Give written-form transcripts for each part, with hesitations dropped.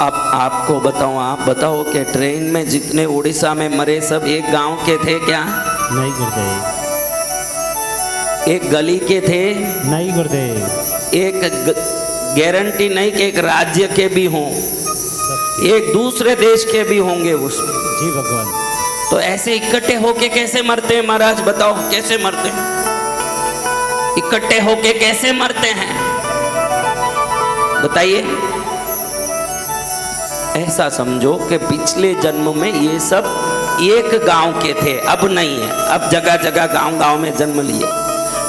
अब आपको बताऊं, आप बताओ कि ट्रेन में जितने उड़ीसा में मरे सब एक गांव के थे क्या? नहीं गुरुदेव। एक गली के थे? नहीं गुरुदेव। एक गारंटी नहीं कि एक राज्य के भी हों, एक दूसरे देश के भी होंगे उसमें। जी भगवान। तो ऐसे इकट्ठे होके कैसे मरते हैं महाराज? बताओ कैसे मरते हैं? इकट्ठे होके कैसे मरते हैं बताइए। ऐसा समझो कि पिछले जन्म में ये सब एक गांव के थे, अब नहीं है, अब जगह जगह गांव गांव में जन्म लिए।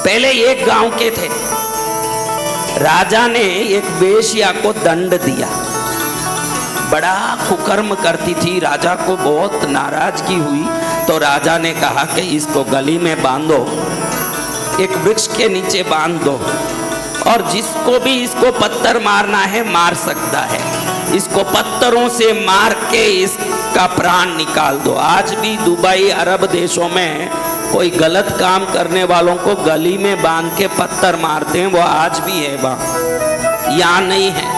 पहले एक गांव के थे। राजा ने एक वेश्या को दंड दिया, बड़ा कुकर्म करती थी, राजा को बहुत नाराजगी हुई। तो राजा ने कहा कि इसको गली में बांधो, एक वृक्ष के नीचे बांध दो, और जिसको भी इसको पत्थर मारना है मार सकता है, इसको पत्थरों से मार के इसका प्राण निकाल दो। आज भी दुबई अरब देशों में कोई गलत काम करने वालों को गली में बांध के पत्थर मारते हैं, वो आज भी है वहां, यहाँ नहीं है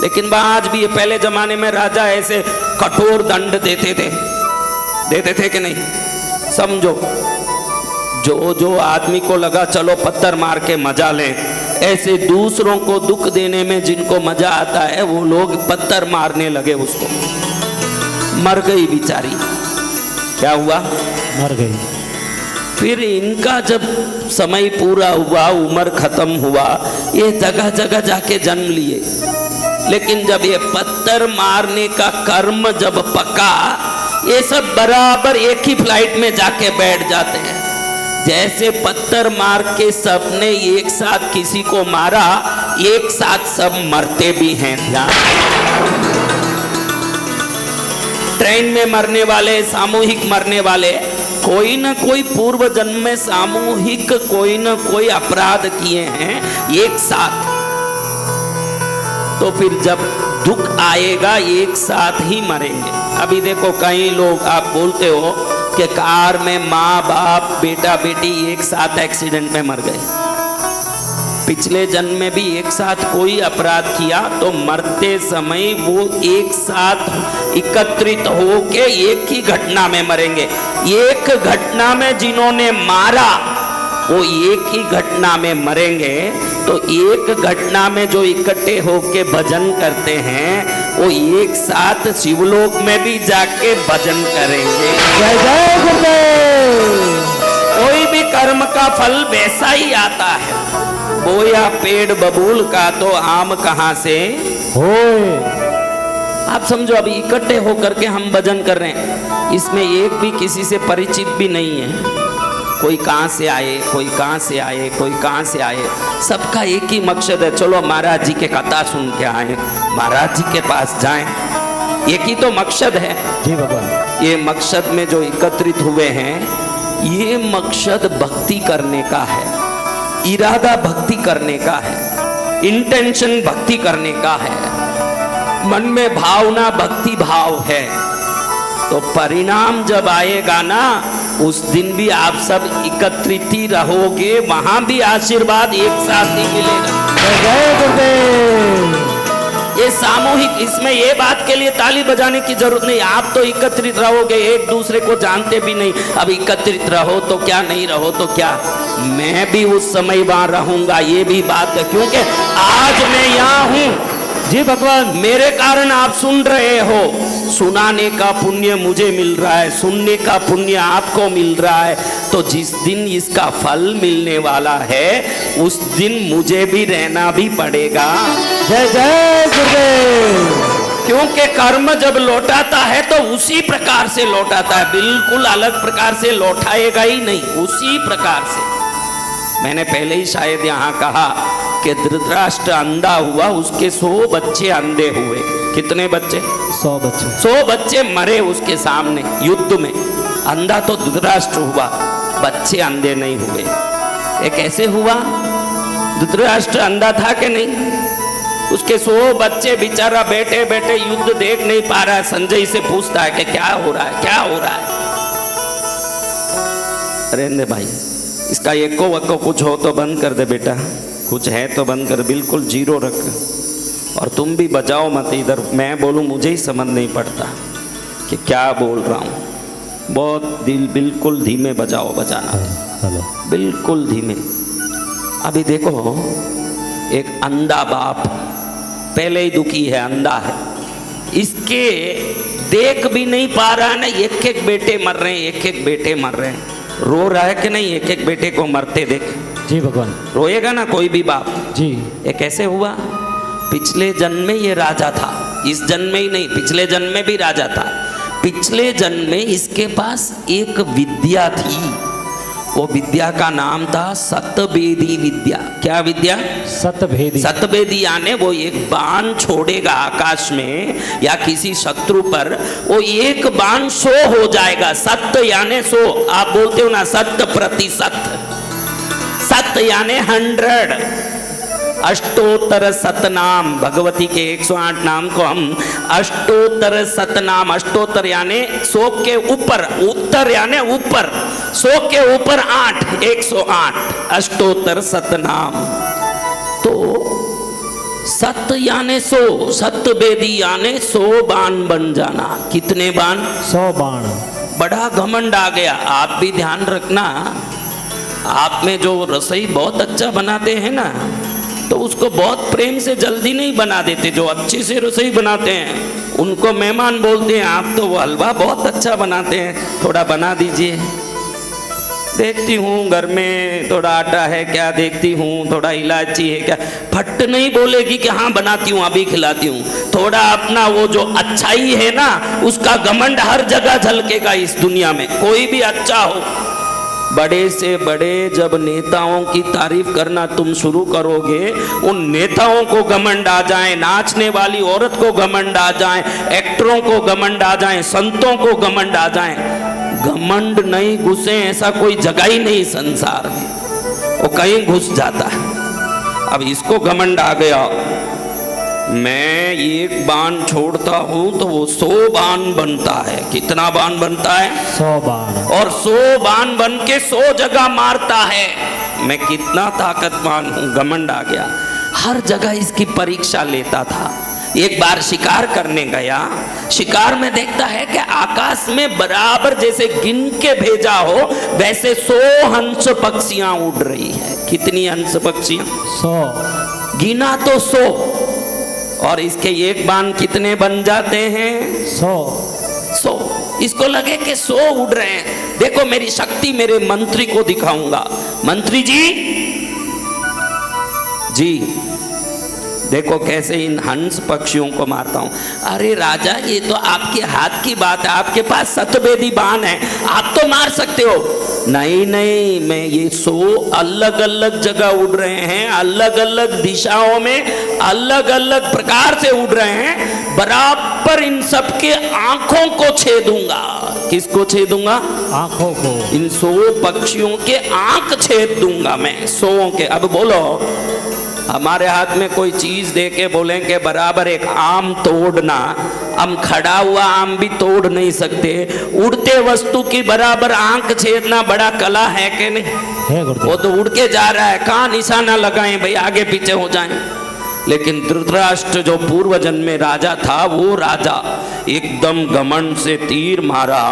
लेकिन वहां आज भी है। पहले जमाने में राजा ऐसे कठोर दंड देते थे कि नहीं? समझो, जो आदमी को लगा चलो पत्थर मार के मजा ले, ऐसे दूसरों को दुख देने में जिनको मजा आता है वो लोग पत्थर मारने लगे उसको। मर गई बेचारी। क्या हुआ? मर गई। फिर इनका जब समय पूरा हुआ, उम्र खत्म हुआ, ये जगह जगह जाके जन्म लिए। लेकिन जब ये पत्थर मारने का कर्म जब पका, ये सब बराबर एक ही फ्लाइट में जाके बैठ जाते हैं। जैसे पत्थर मार के सबने एक साथ किसी को मारा, एक साथ सब मरते भी हैं। ट्रेन में मरने वाले, सामूहिक मरने वाले, कोई न कोई पूर्व जन्म में सामूहिक कोई न कोई अपराध किए हैं एक साथ। तो फिर जब दुख आएगा एक साथ ही मरेंगे। अभी देखो कई लोग, आप बोलते हो कि कार में माँ बाप बेटा बेटी एक साथ एक्सीडेंट में मर गए। पिछले जन्म में भी एक साथ कोई अपराध किया तो मरते समय वो एक साथ एकत्रित होके एक ही घटना में मरेंगे। एक घटना में जिन्होंने मारा वो एक ही घटना में मरेंगे। तो एक घटना में जो इकट्ठे होके भजन करते हैं वो एक साथ शिवलोक में भी जाके भजन करेंगे। जय जय गुरुदेव। कोई भी कर्म का फल वैसा ही आता है। बोया पेड़ बबूल का तो आम कहां से होए। आप समझो, अभी इकट्ठे होकर के हम भजन कर रहे हैं, इसमें एक भी किसी से परिचित भी नहीं है। कोई कहां से आए, कोई कहां से आए, कोई कहां से आए, सबका एक ही मकसद है, चलो महाराज जी के कथा सुन के आए, महाराज जी के पास जाएं। एक ही तो मकसद है। जी भगवान। ये मकसद में जो एकत्रित हुए हैं, ये मकसद भक्ति करने का है, इरादा भक्ति करने का है, इंटेंशन भक्ति करने का है, मन में भावना भक्ति भाव है। तो परिणाम जब आएगा ना, उस दिन भी आप सब एकत्रित ही रहोगे, वहां भी आशीर्वाद एक साथ ही मिलेगा। जय गुरुदेव। ये सामूहिक, इसमें ये बात के लिए ताली बजाने की जरूरत नहीं। आप तो एकत्रित रहोगे, एक दूसरे को जानते भी नहीं। अब एकत्रित रहो तो क्या, नहीं रहो तो क्या, मैं भी उस समय वहां रहूंगा, ये भी बात है। क्योंकि आज मैं यहाँ हूं, जी भगवान, मेरे कारण आप सुन रहे हो। सुनाने का पुण्य मुझे मिल रहा है, सुनने का पुण्य आपको मिल रहा है। तो जिस दिन इसका फल मिलने वाला है उस दिन मुझे भी रहना भी पड़ेगा। जय जय गुरुदेव। क्योंकि कर्म जब लौटाता है तो उसी प्रकार से लौटाता है, बिल्कुल अलग प्रकार से लौटाएगा ही नहीं, उसी प्रकार से। मैंने पहले ही शायद यहाँ कहा कि धृतराष्ट्र अंधा हुआ, उसके 100 बच्चे अंधे हुए। कितने बच्चे? 100 बच्चे। 100 बच्चे मरे उसके सामने युद्ध में। अंधा तो धृतराष्ट्र हुआ, बच्चे अंधे नहीं हुए। ये कैसे हुआ? धृतराष्ट्र अंधा था कि नहीं? उसके 100 बच्चे बेचारा बैठे बैठे युद्ध देख नहीं पा रहा है। संजय से पूछता है कि क्या हो रहा है, क्या हो रहा है? रहने भाई, इसका एको वक्को कुछ हो तो बंद कर दे बेटा, कुछ है तो बंद कर, बिल्कुल जीरो रख। और तुम भी बजाओ मत, इधर मैं बोलूं मुझे ही समझ नहीं पड़ता कि क्या बोल रहा हूँ। बहुत दिल बिल्कुल धीमे बजाओ, बजाना हेलो। बिल्कुल धीमे। अभी देखो, एक अंधा बाप पहले ही दुखी है, अंधा है, इसके देख भी नहीं पा रहा है ना, एक एक बेटे मर रहे हैं, एक एक बेटे मर रहे हैं। रो रहा है कि नहीं? एक एक बेटे को मरते देख जी भगवान। रोएगा ना कोई भी बाप। जी। ये कैसे हुआ? पिछले जन्म में ये राजा था, इस जन्म में ही नहीं, पिछले जन्म में भी राजा था। पिछले जन्म में इसके पास एक विद्या थी, वो विद्या का नाम था सतभेदी विद्या। क्या विद्या? सतभेदी। सतभेदी यानी वो एक बाण छोड़ेगा आकाश में या किसी शत्रु पर, वो एक बाण 100 हो जाएगा। सत्य यानी 100, आप बोलते हो ना 100%। सत्य यानी 100। अष्टोत्तर सतनाम, भगवती के 108 नाम को हम अष्टोत्तर सतनाम, अष्टोत्तर यानी 100 के ऊपर, उत्तर यानी ऊपर, 100 के ऊपर 8, 108 अष्टोत्तर सतनाम। तो सत्य यानी 100, सत्यभेदी यानी 100 बाण बन जाना। कितने बाण? 100 बाण। बड़ा घमंड आ गया। आप भी ध्यान रखना, आप में जो रसोई बहुत अच्छा बनाते हैं ना, तो उसको बहुत प्रेम से जल्दी नहीं बना देते। जो अच्छे से रसोई बनाते हैं उनको मेहमान बोलते हैं, आप तो वो हलवा बहुत अच्छा बनाते हैं, थोड़ा बना दीजिए। देखती हूँ घर में थोड़ा आटा है क्या, देखती हूँ थोड़ा इलायची है क्या, फट नहीं बोलेगी कि हाँ बनाती हूँ, अभी खिलाती हूँ। थोड़ा अपना वो जो अच्छाई है ना, उसका घमंड हर जगह झलकेगा इस दुनिया में, कोई भी अच्छा हो। बड़े से बड़े जब नेताओं की तारीफ करना तुम शुरू करोगे, उन नेताओं को घमंड आ जाए, नाचने वाली औरत को घमंड आ जाए, एक्टरों को घमंड आ जाए, संतों को घमंड आ जाए। घमंड नहीं घुसे ऐसा कोई जगह ही नहीं संसार में, वो कहीं घुस जाता है। अब इसको घमंड आ गया, मैं एक बाण छोड़ता हूं तो वो 100 बाण बनता है। कितना बाण बनता है? 100 बाण। और 100 बाण बन के 100 जगह मारता है। मैं कितना ताकतवान हूं, घमंड आ गया। हर जगह इसकी परीक्षा लेता था। एक बार शिकार करने गया, शिकार में देखता है कि आकाश में बराबर जैसे गिन के भेजा हो वैसे 100 हंस पक्षियां उड़ रही है। कितनी हंस पक्षियां? 100। गिना तो 100, और इसके एक बाण कितने बन जाते हैं? 100। इसको लगे कि 100 उड़ रहे हैं, देखो मेरी शक्ति मेरे मंत्री को दिखाऊंगा। मंत्री जी देखो कैसे इन हंस पक्षियों को मारता हूं। अरे राजा, ये तो आपके हाथ की बात है, आपके पास सतभेदी बाण है, आप तो मार सकते हो। नहीं नहीं, मैं ये 100 अलग अलग जगह उड़ रहे हैं, अलग अलग दिशाओं में अलग अलग प्रकार से उड़ रहे हैं, बराबर इन सबके आंखों को छेदूंगा। किसको छेदूंगा? आंखों को। इन 100 पक्षियों के आंख छेद दूंगा मैं, 100 के। अब बोलो, हमारे हाथ में कोई चीज दे के बोले कि बराबर एक आम तोड़ना, हम खड़ा हुआ आम भी तोड़ नहीं सकते, उड़ते वस्तु की बराबर आंख छेदना बड़ा कला है कि नहीं? है। वो तो उड़ के जा रहा है, कहाँ निशाना लगाएं भाई, आगे पीछे हो जाएं। लेकिन धृतराष्ट्र जो पूर्व जन्म में राजा था, वो राजा एकदम घमंड से तीर मारा,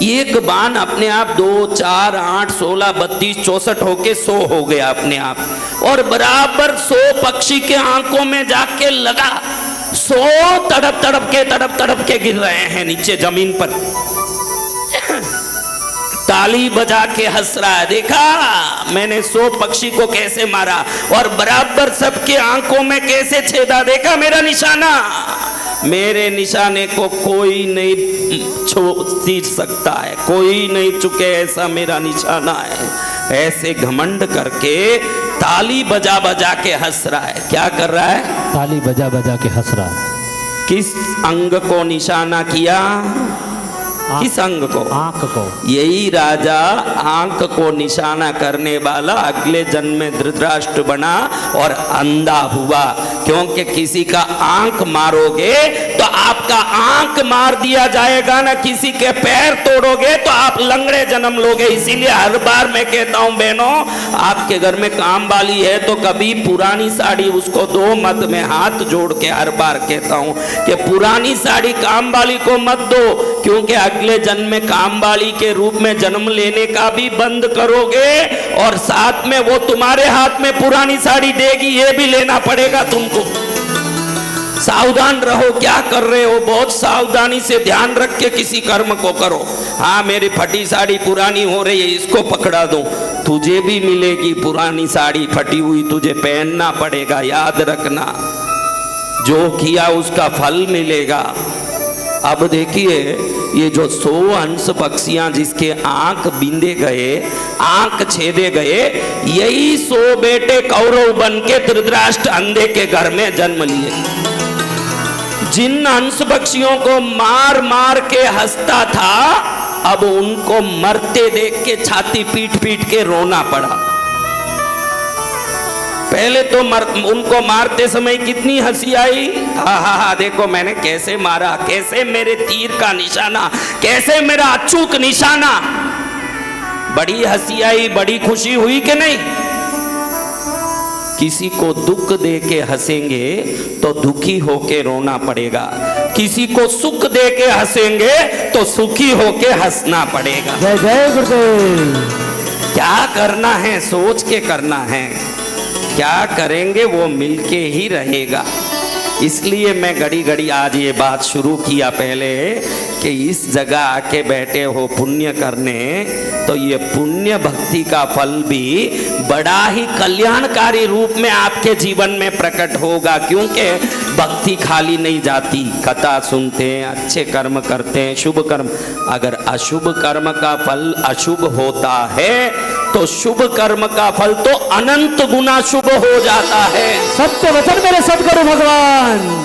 एक बाण अपने आप 2, 4, 8, 16, 32, 64 होके 100 हो गया अपने आप, और बराबर 100 पक्षी के आंखों में जाके लगा। 100 तड़प तड़प के गिर रहे हैं नीचे जमीन पर। ताली बजा के हंस रहा है, देखा मैंने 100 पक्षी को कैसे मारा और बराबर सबके आंखों में कैसे छेदा, देखा मेरा निशाना। मेरे निशाने को कोई नहीं छोड़ सकता है, कोई नहीं चुके, ऐसा मेरा निशाना है। ऐसे घमंड करके ताली बजा बजा के हंस रहा है। क्या कर रहा है? ताली बजा बजा के हंस रहा है। किस अंग को निशाना किया? किस अंग को? आंख को। यही राजा आंख को निशाना करने वाला अगले जन्म में धृतराष्ट्र बना और अंधा हुआ, क्योंकि किसी का आंख मारोगे तो आपका आंख मार दिया जाएगा ना, किसी के पैर तोड़ोगे तो आप लंगड़े जन्म लोगे। इसीलिए हर बार मैं कहता हूं बहनों, आपके घर में काम वाली है तो कभी पुरानी साड़ी उसको दो मत। मैं हाथ जोड़ के हर बार कहता हूं कि पुरानी साड़ी काम वाली को मत दो, क्योंकि अगले जन्म में काम वाली के रूप में जन्म लेने का भी बंद करोगे और साथ में वो तुम्हारे हाथ में पुरानी साड़ी देगी, ये भी लेना पड़ेगा तुमको। सावधान रहो, क्या कर रहे हो, बहुत सावधानी से ध्यान रख के किसी कर्म को करो। हाँ, मेरी फटी साड़ी पुरानी हो रही है, इसको पकड़ा दो, तुझे भी मिलेगी पुरानी साड़ी फटी हुई, तुझे पहनना पड़ेगा। याद रखना, जो किया उसका फल मिलेगा। अब देखिए, ये जो 100 हंस पक्षियां जिसके आंख बींदे गए, आंख छेदे गए, यही 100 बेटे कौरव बन के धृतराष्ट्र अंधे के घर में जन्म लिए। जिन हंस पक्षियों को मार मार के हंसता था, अब उनको मरते देख के छाती पीट पीट के रोना पड़ा। पहले तो उनको मारते समय कितनी हंसी आई, हा देखो मैंने कैसे मारा, कैसे मेरे तीर का निशाना, कैसे मेरा अचूक निशाना। बड़ी हंसी आई, बड़ी खुशी हुई कि नहीं। किसी को दुख दे के हंसेंगे तो दुखी होके रोना पड़ेगा, किसी को सुख दे के हंसेंगे तो सुखी होके हंसना पड़ेगा। जय जय गुरुदेव। क्या करना है सोच के करना है, क्या करेंगे वो मिलके ही रहेगा। इसलिए मैं घड़ी घड़ी आज ये बात शुरू किया पहले कि इस जगह आके बैठे हो पुण्य करने, तो ये पुण्य भक्ति का फल भी बड़ा ही कल्याणकारी रूप में आपके जीवन में प्रकट होगा। क्योंकि भक्ति खाली नहीं जाती, कथा सुनते हैं, अच्छे कर्म करते हैं, शुभ कर्म। अगर अशुभ कर्म का फल अशुभ होता है तो शुभ कर्म का फल तो अनंत गुना शुभ हो जाता है। सत्य वचन मेरे सद्गुरु भगवान।